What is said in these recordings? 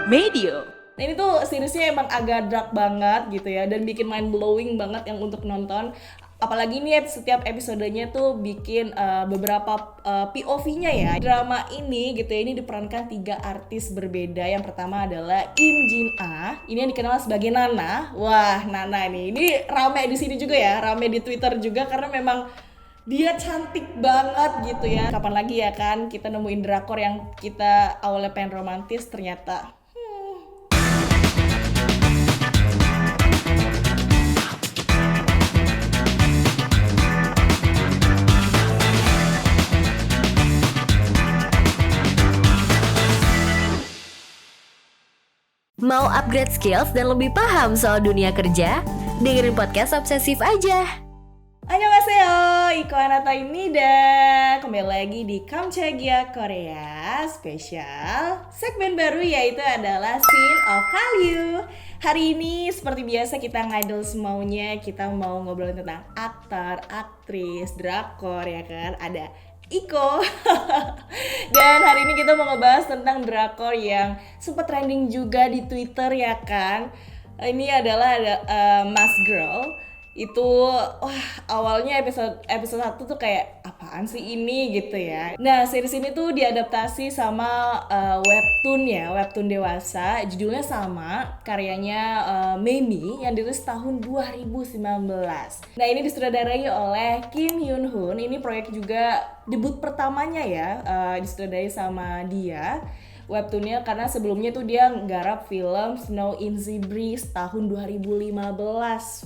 Medio. Nah ini tuh seriesnya emang agak dark banget gitu ya, dan bikin mind blowing banget yang untuk nonton. Apalagi nih setiap episodenya tuh bikin beberapa POV-nya ya. Drama ini gitu ya, ini diperankan 3 artis berbeda. Yang pertama adalah Im Jin Ah, ini yang dikenal sebagai Nana. Wah, Nana nih, ini rame di sini juga ya, rame di Twitter juga karena memang dia cantik banget gitu ya. Kapan lagi ya kan kita nemuin drakor yang kita awalnya pengen romantis, ternyata Mau upgrade skills dan lebih paham soal dunia kerja? Dengerin podcast Obsesif aja. Annyeonghaseyo, Iko Anata ini dan kembali lagi di Kamchagia Korea spesial. Segmen baru yaitu adalah Scene of Hallyu. Hari ini seperti biasa kita ngidol semaunya, kita mau ngobrolin tentang aktor, aktris, drakor ya kan. Ada Iko. Dan hari ini kita mau ngebahas tentang drakor yang sempat trending juga di Twitter ya kan. Ini adalah Mask Girl. Itu awalnya episode 1 tuh kayak apaan sih ini gitu ya. Nah, series ini tuh diadaptasi sama webtoon dewasa, judulnya sama, karyanya Memi yang dirilis tahun 2019. Nah, ini disutradarai oleh Kim Hyun Hoon. Ini proyek juga debut pertamanya ya, disutradarai sama dia webtoonnya, karena sebelumnya tuh dia nggarap film Snow in the Breeze tahun 2015.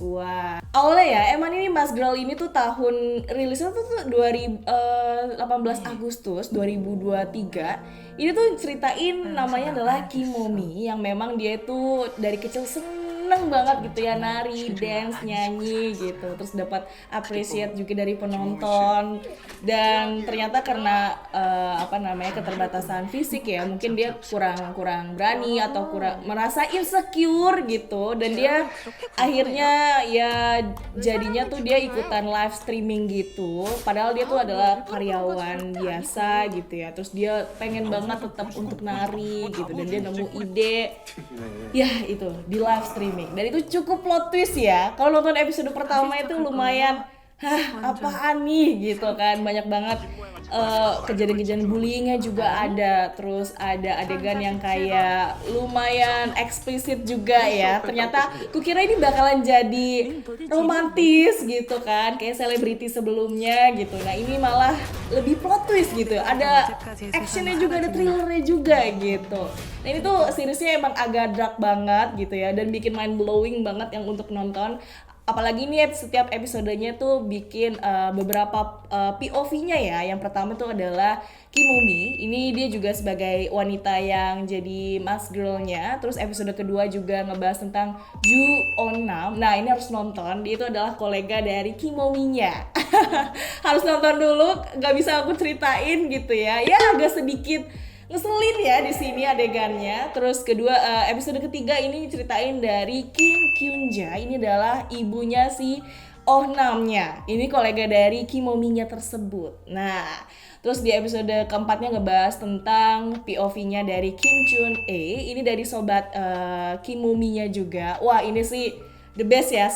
Wah, awalnya ya emang ini Mask Girl ini tuh tahun rilisnya tuh 18 Agustus 2023. Ini tuh ceritain namanya adalah Kimomi, yang memang dia tuh dari kecil seneng banget gitu ya nari, dance, nyanyi gitu, terus dapat appreciate juga dari penonton. Dan ternyata karena keterbatasan fisik ya, mungkin dia kurang berani atau kurang merasa insecure gitu, dan dia akhirnya ya jadinya tuh dia ikutan live streaming gitu, padahal dia tuh adalah karyawan biasa gitu ya. Terus dia pengen banget tetap untuk nari gitu, dan dia nemu ide ya itu di live streaming, dan itu cukup plot twist ya. Kalau nonton episode pertama itu lumayan apaan nih gitu kan, banyak banget kejadian-kejadian bullyingnya juga ada, terus ada adegan yang kayak lumayan eksplisit juga ya. Ternyata kukira ini bakalan jadi romantis gitu kan, kayak selebriti sebelumnya gitu. Nah ini malah lebih plot twist gitu, ada actionnya juga, ada thrillernya juga gitu. Nah ini tuh seriesnya emang agak dark banget gitu ya, dan bikin mind blowing banget yang untuk nonton. Apalagi nih setiap episodenya tuh bikin beberapa POV-nya ya. Yang pertama tuh adalah Kimomi. Ini dia juga sebagai wanita yang jadi Mask Girl-nya. Terus episode kedua juga ngebahas tentang Ju On-nam. Nah ini harus nonton, dia itu adalah kolega dari Kimomi-nya. Harus nonton dulu, gak bisa aku ceritain gitu ya. Ya agak sedikit ngeselin ya di sini adegannya. Terus episode ketiga ini ceritain dari Kim Kyunja. Ini adalah ibunya si Oh Namnya. Ini kolega dari Kimomi-nya tersebut. Nah, terus di episode keempatnya ngebahas tentang POV-nya dari Kim Chun E. Ini dari sobat Kimomi-nya juga. Wah, ini sih the best ya,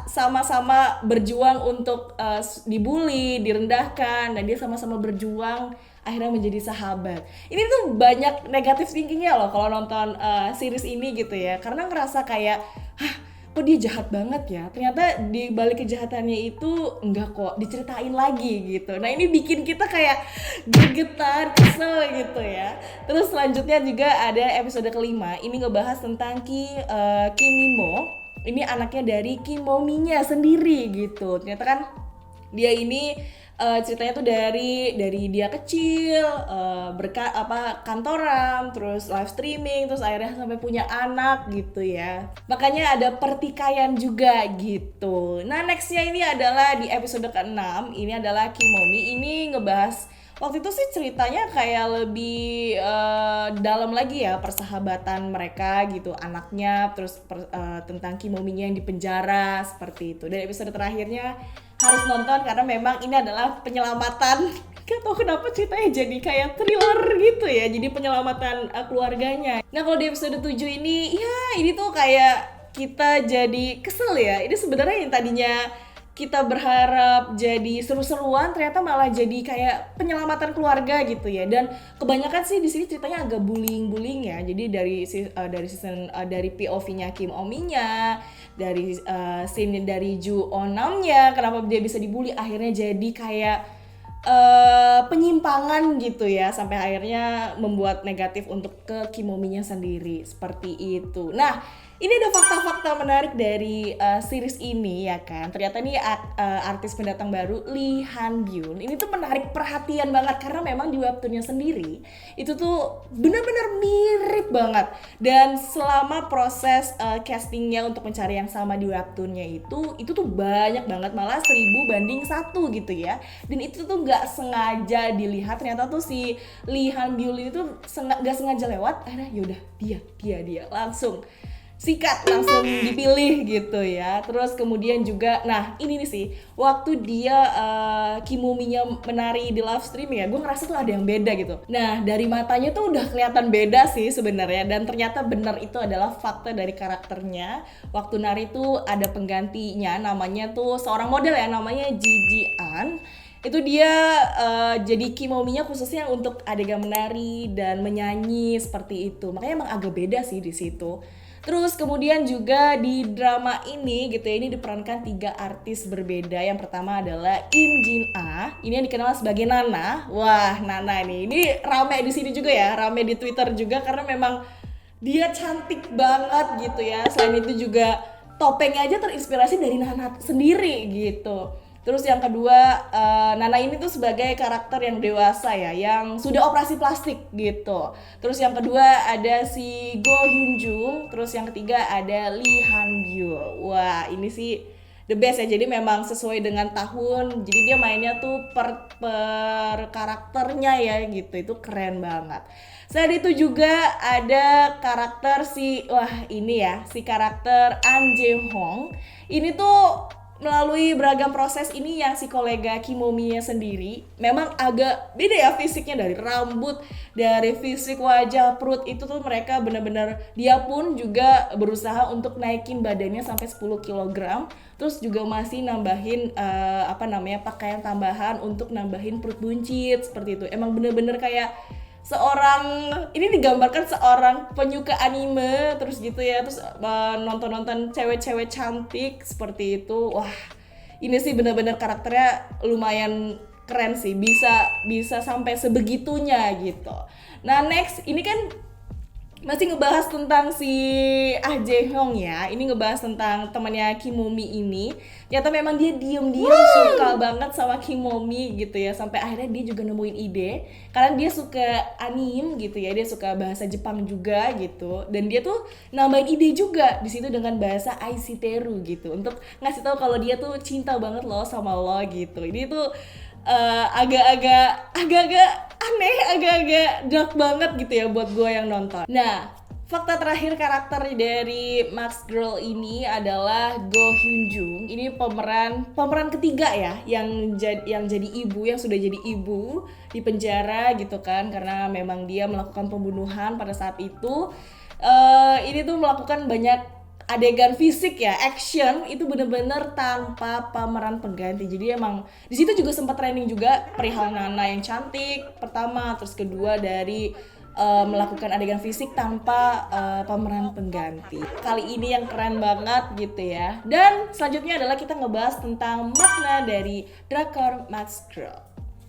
sama-sama berjuang untuk dibully, direndahkan, dan dia sama-sama berjuang akhirnya menjadi sahabat. Ini tuh banyak negatif thinkingnya loh kalau nonton series ini gitu ya, karena ngerasa kayak kok dia jahat banget ya, ternyata di balik kejahatannya itu enggak kok, diceritain lagi gitu. Nah ini bikin kita kayak gegetan, kesel gitu ya. Terus selanjutnya juga ada episode kelima, ini ngebahas tentang Kimimo. Ini anaknya dari Kimomi-nya sendiri gitu. Ternyata kan dia ini ceritanya tuh dari dia kecil, kantoran, terus live streaming, terus akhirnya sampai punya anak gitu ya. Makanya ada pertikaian juga gitu. Nah nextnya ini adalah di episode ke-6, ini adalah Kimomi. Ini ngebahas, waktu itu sih ceritanya kayak lebih dalam lagi ya, persahabatan mereka gitu, anaknya, terus tentang Kimomi-nya yang di penjara seperti itu. Dan episode terakhirnya harus nonton karena memang ini adalah penyelamatan. Gak tau kenapa ceritanya jadi kayak thriller gitu ya, jadi penyelamatan keluarganya. Nah kalau di episode 7 ini, ya ini tuh kayak kita jadi kesel ya. Ini sebenarnya yang tadinya kita berharap jadi seru-seruan, ternyata malah jadi kayak penyelamatan keluarga gitu ya. Dan kebanyakan sih di sini ceritanya agak bullying ya. Jadi dari POV-nya Kim Omi-nya, dari scene dari Ju On-namnya, kenapa dia bisa dibully, akhirnya jadi kayak penyimpangan gitu ya, sampai akhirnya membuat negatif untuk ke Kim Omi-nya sendiri, seperti itu. Nah, ini ada fakta-fakta menarik dari series ini ya kan. Ternyata nih artis pendatang baru Lee Han Byun ini tuh menarik perhatian banget karena memang di webtoonnya sendiri itu tuh benar-benar mirip banget. Dan selama proses castingnya untuk mencari yang sama di webtoonnya itu tuh banyak banget, malah 1000 banding 1 gitu ya. Dan itu tuh nggak sengaja dilihat, ternyata tuh si Lee Han Byun ini tuh nggak sengaja lewat, akhirnya yaudah dia langsung sikat, langsung dipilih gitu ya. Terus kemudian juga, nah ini nih sih, waktu dia Kim Omi-nya menari di live stream ya, gue ngerasa tuh ada yang beda gitu. Nah dari matanya tuh udah kelihatan beda sih sebenarnya, dan ternyata benar itu adalah fakta dari karakternya. Waktu nari tuh ada penggantinya, namanya tuh seorang model ya, namanya Gigi An. Itu dia jadi Kim Omi-nya khususnya untuk adegan menari dan menyanyi seperti itu. Makanya emang agak beda sih di situ. Terus kemudian juga di drama ini gitu ya, ini diperankan 3 artis berbeda. Yang pertama adalah Im Jin Ah, ini yang dikenal sebagai Nana. Wah, Nana ini rame di sini juga ya, rame di Twitter juga karena memang dia cantik banget gitu ya. Selain itu juga topengnya aja terinspirasi dari Nana sendiri gitu. Terus yang kedua, Nana ini tuh sebagai karakter yang dewasa ya, yang sudah operasi plastik gitu. Terus yang kedua ada si Go Hyun Jung, terus yang ketiga ada Lee Han Byul. Wah, ini sih the best ya, jadi memang sesuai dengan tahun, jadi dia mainnya tuh per karakternya ya gitu, itu keren banget. Selain itu juga ada karakter si karakter An Jae Hong. Ini tuh melalui beragam proses ini yang si kolega Kim Omi-nya sendiri memang agak beda ya fisiknya, dari rambut, dari fisik wajah, perut, itu tuh mereka benar-benar, dia pun juga berusaha untuk naikin badannya sampai 10 kg, terus juga masih nambahin pakaian tambahan untuk nambahin perut buncit seperti itu. Emang bener-bener kayak ini digambarkan seorang penyuka anime terus gitu ya, terus nonton cewek-cewek cantik seperti itu. Wah, ini sih benar-benar karakternya lumayan keren sih, bisa sampai sebegitunya gitu. Nah next, ini kan masih ngebahas tentang si Ah Jae Hyung ya. Ini ngebahas tentang temannya Kim Omi ini. Ternyata memang dia diem-diem suka banget sama Kim Omi gitu ya. Sampai akhirnya dia juga nemuin ide, karena dia suka anime gitu ya. Dia suka bahasa Jepang juga gitu. Dan dia tuh nambahin ide juga di situ dengan bahasa Aishiteru gitu, untuk ngasih tahu kalau dia tuh cinta banget loh sama lo gitu. Ini tuh agak-agak aneh, agak-agak dark banget gitu ya buat gue yang nonton. Nah, fakta terakhir karakter dari Max Girl ini adalah Go Hyun Jung. Ini pemeran ketiga ya, yang jadi ibu, yang sudah jadi ibu di penjara gitu kan, karena memang dia melakukan pembunuhan pada saat itu. Ini tuh melakukan banyak adegan fisik ya, action itu bener-bener tanpa pemeran pengganti. Jadi emang di situ juga sempat training juga perihal Nana yang cantik pertama, terus kedua dari melakukan adegan fisik tanpa pemeran pengganti. Kali ini yang keren banget gitu ya. Dan selanjutnya adalah kita ngebahas tentang makna dari drakor Max Girl.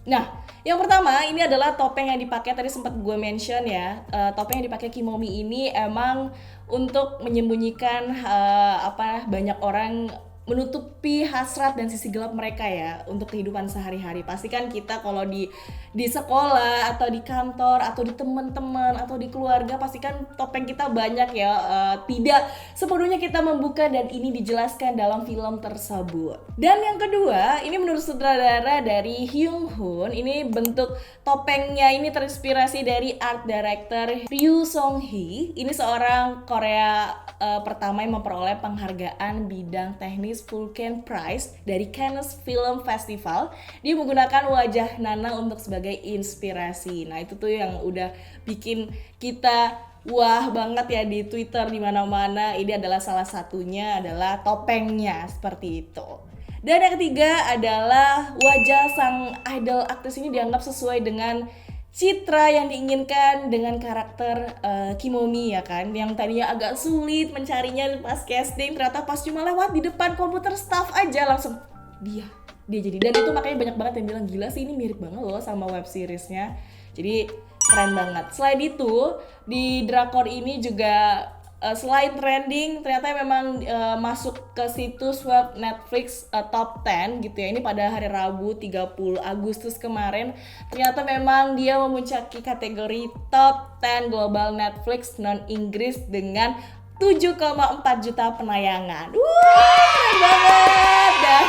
Nah, yang pertama ini adalah topeng yang dipakai, tadi sempat gue mention ya, topeng yang dipakai Kim Omi ini emang untuk menyembunyikan banyak orang, menutupi hasrat dan sisi gelap mereka ya untuk kehidupan sehari-hari. Pasti kan kita kalau di sekolah atau di kantor atau di teman-teman atau di keluarga, pasti kan topeng kita banyak ya, tidak sepenuhnya kita membuka, dan ini dijelaskan dalam film tersebut. Dan yang kedua, ini menurut sutradara dari Hyung Hoon, ini bentuk topengnya ini terinspirasi dari art director Ryu Song Hee. Ini seorang Korea pertama yang memperoleh penghargaan bidang teknis Series Vulcan Prize dari Cannes Film Festival. Dia menggunakan wajah Nana untuk sebagai inspirasi. Nah, itu tuh yang udah bikin kita wah banget ya di Twitter, di mana-mana. Ini adalah salah satunya adalah topengnya seperti itu. Dan yang ketiga adalah wajah sang idol aktris ini dianggap sesuai dengan citra yang diinginkan dengan karakter Kimomi ya kan, yang tadinya agak sulit mencarinya pas casting, ternyata pas cuma lewat di depan komputer staff aja langsung dia jadi. Dan itu makanya banyak banget yang bilang gila sih ini mirip banget loh sama web seriesnya. Jadi keren banget. Selain itu di drakor ini juga selain trending, ternyata memang masuk ke situs web Netflix top 10 gitu ya. Ini pada hari Rabu 30 Agustus kemarin. Ternyata memang dia memuncaki kategori top 10 global Netflix non-Inggris dengan 7,4 juta penayangan. Keren banget. Dan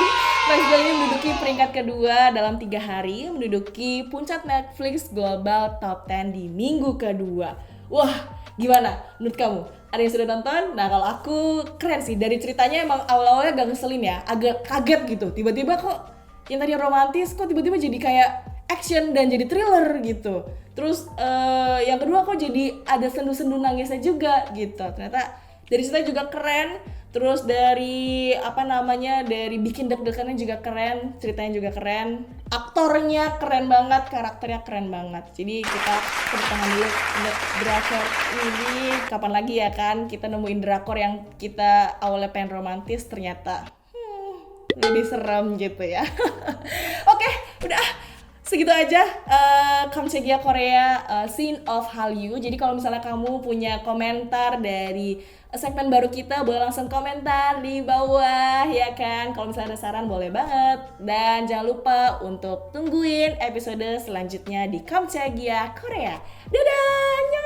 Rexdale ini menduduki peringkat kedua dalam 3 hari, menduduki puncak Netflix Global Top 10 di minggu kedua. Wah, gimana menurut kamu? Ada yang sudah nonton? Nah, kalau aku keren sih. Dari ceritanya emang awal-awalnya agak ngeselin ya, agak kaget gitu. Tiba-tiba kok yang tadi romantis kok tiba-tiba jadi kayak action dan jadi thriller gitu. Terus yang kedua kok jadi ada sendu-sendu nangisnya juga gitu. Ternyata dari ceritanya juga keren. Terus dari dari bikin deg-degannya juga keren, ceritanya juga keren, aktornya keren banget, karakternya keren banget. Jadi kita tepuk tangan dulu untuk drakor ini. Kapan lagi ya kan kita nemuin drakor yang kita awalnya pengen romantis ternyata lebih serem gitu ya. Oke, udah segitu aja Kamchegia Korea Scene of Hallyu. Jadi kalau misalnya kamu punya komentar dari segmen baru kita, boleh langsung komentar di bawah ya kan. Kalau misalnya ada saran boleh banget. Dan jangan lupa untuk tungguin episode selanjutnya di Kamchegia Korea. Dadah!